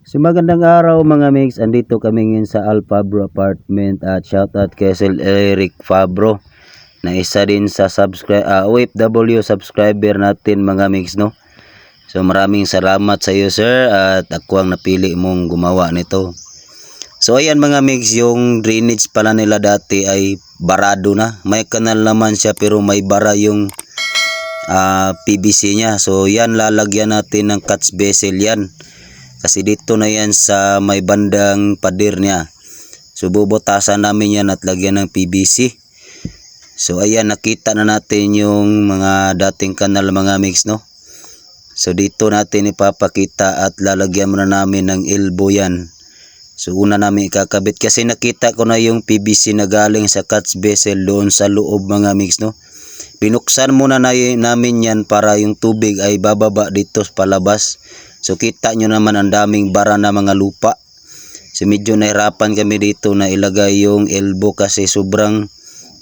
So magandang araw mga mix, andito kami ngayon sa Alfabro Apartment at shoutout kay Sir Eric Fabro na isa din sa OFW subscriber natin mga mix, no. So maraming salamat sa iyo sir at ako ang napili mong gumawa nito. So ayan mga mix, yung drainage pala nila dati ay barado na. May kanal naman siya pero may bara yung PVC niya. So yan, lalagyan natin ng catch vessel yan. Kasi dito na yan sa may bandang pader niya. So bubutasan namin yan at lagyan ng PVC. So ayan, nakita na natin yung mga dating kanal mga mix, no. So dito natin ipapakita at lalagyan muna namin ng elbow yan. So una namin ikakabit kasi nakita ko na yung PVC na galing sa catch vessel doon sa loob mga mix, no. Binuksan muna namin yan para yung tubig ay bababa dito sa palabas. So kita nyo naman ang daming bara na mga lupa. So medyo nahirapan kami dito na ilagay yung elbow kasi sobrang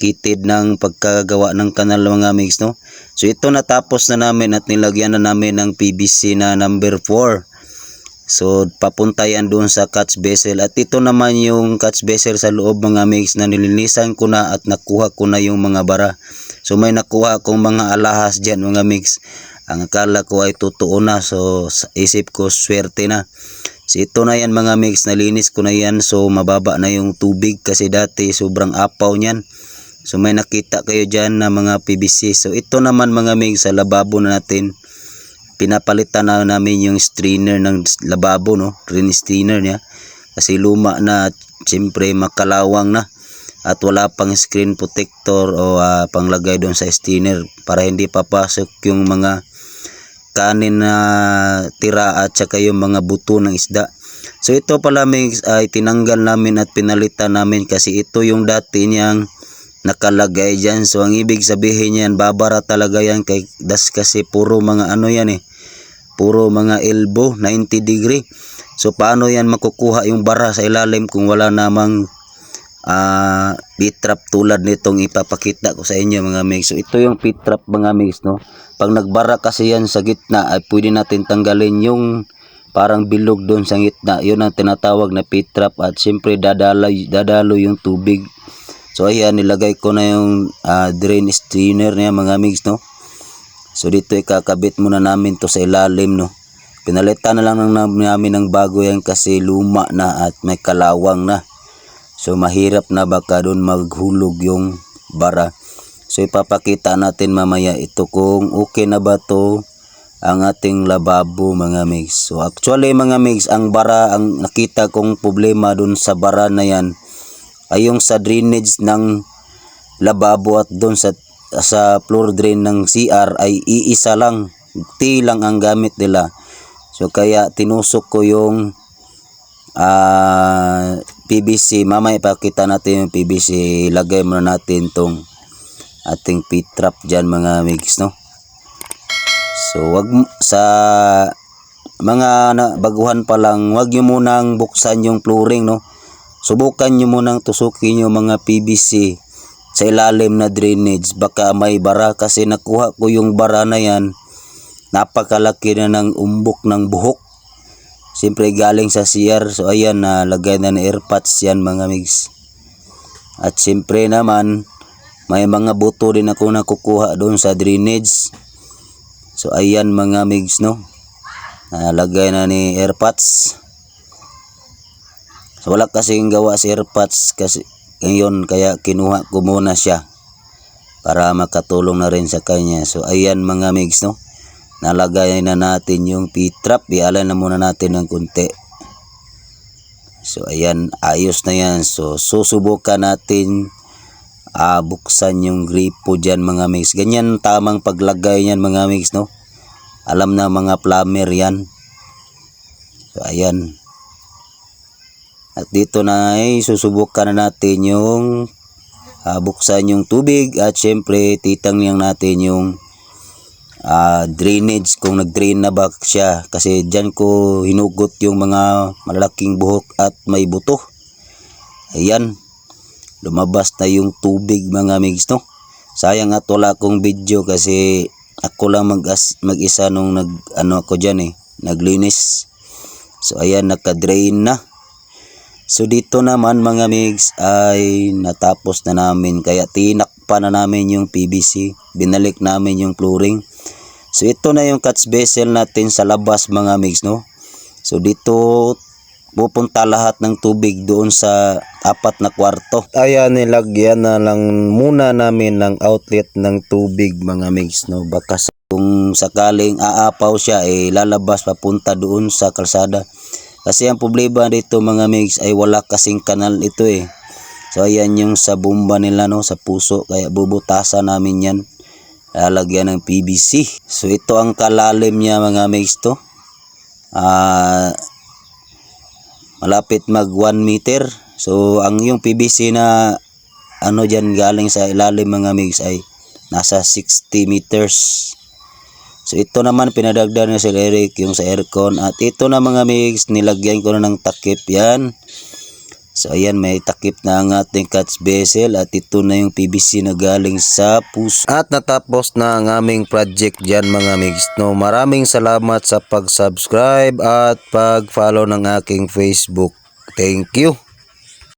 kitid ng pagkagawa ng kanal mga mix, no. So ito natapos na namin at nilagyan na namin ng PVC na number 4. So papunta yan doon sa catch vessel at ito naman yung catch vessel sa loob mga mix na nilinisan ko na at nakuha ko na yung mga bara. So may nakuha akong mga alahas dyan mga mix. Ang akala ko ay totoo na, so isip ko swerte na. So ito na yan mga mix, nalinis ko na yan. So mababa na yung tubig kasi dati sobrang apaw niyan. So may nakita kayo dyan na mga PVC. So ito naman mga mix, sa lababo na natin. Pinapalitan na namin yung strainer ng lababo, no, rain strainer niya. Kasi luma na, siyempre makalawang na. At wala pang screen protector o panglagay doon sa strainer para hindi papasok yung mga kanin na tira at saka yung mga buto ng isda. So ito pala mix ay tinanggal namin at pinalitan namin kasi ito yung dati niyang nakalagay dyan. So ang ibig sabihin yan, babara talaga yan kasi puro mga ano yan puro mga elbow 90 degree. So paano yan makukuha yung bara sa ilalim kung wala namang P-trap tulad nitong ipapakita ko sa inyo mga mix. So ito yung P-trap mga mix, no. Pag nagbara kasi yan sa gitna ay pwede natin tanggalin yung parang bilog doon sa gitna. Yun ang tinatawag na P-trap at siyempre dadalo yung tubig. So ayan, nilagay ko na yung drain strainer niya mga mix, no. So dito ikakabit muna namin to sa ilalim, no. Pinalitan na lang namin ng bago yan kasi luma na at may kalawang na. So mahirap na baka doon maghulog yung bara. So ipapakita natin mamaya ito kung okay na ba to ang ating lababo mga mix. So actually mga mix, ang bara, ang nakita kong problema doon sa bara na yan ay yung sa drainage ng lababo at doon sa floor drain ng CR ay iisa lang, T lang ang gamit nila. So kaya tinusok ko yung PVC. Mamaya ipakita natin yung PVC. Ilagay muna natin tong ating P-trap dyan mga mix, no. So wag sa mga baguhan pa lang, wag nyo munang buksan yung flooring, no. Subukan nyo munang tusukin yung mga PVC sa ilalim na drainage. Baka may bara kasi nakuha ko yung bara na yan. Napakalaki na ng umbok ng buhok. Siyempre galing sa CR. So ayan, lagay na ng airpods yan mga mix. At siyempre naman may mga buto din ako nakukuha doon sa drainage. So ayan mga mix, no. Lagay na ni airpods. So wala kasing gawa si airpods kasi ngayon kaya kinuha ko muna siya para makatulong na rin sa kanya. So ayan mga mix, no. Nalagay na natin yung P-trap. Ialay na muna natin ng kunti. So ayan, ayos na yan. So susubukan natin buksan yung gripo dyan mga mix. Ganyan tamang paglagay yan mga mix, no. Alam na mga plumber yan. So ayan. At dito na ay susubukan na natin yung buksan yung tubig at syempre titangyan natin yung drainage kung nag-drain na ba siya kasi dyan ko hinugot yung mga malalaking buhok at may buto. Ayan, lumabas na yung tubig mga mix, no. Sayang at wala akong video kasi ako lang mag-isa nung ako dyan naglinis. So ayan, naka-drain na. So dito naman mga migs ay natapos na namin, kaya tinakpa na namin yung PVC, binalik namin yung flooring. So ito na yung catch vessel natin sa labas mga migs, no. So dito pupunta lahat ng tubig doon sa 4 na kwarto. Ayan, nilagyan na lang muna namin ng outlet ng tubig mga migs, no. Baka kung sakaling aapaw siya lalabas papunta doon sa kalsada. Kasi ang problema dito mga migs ay wala kasing kanal ito So ayan yung sa bomba nila, no, sa puso, kaya bubutasan namin yan. Lalagyan ng PVC. So ito ang kalalim niya mga migs to. Malapit mag 1 meter. So ang yung PVC na ano dyan galing sa ilalim mga migs ay nasa 60 meters. So ito naman pinadagdag na si Eric yung sa aircon, at ito na mga migs nilagyan ko na ng takip yan. So ayan, may takip na ang ating catch vessel, at ito na yung PVC na galing sa puso. At natapos na ang aming project dyan mga migs, no. Maraming salamat sa pag-subscribe at pag-follow ng aking Facebook. Thank you.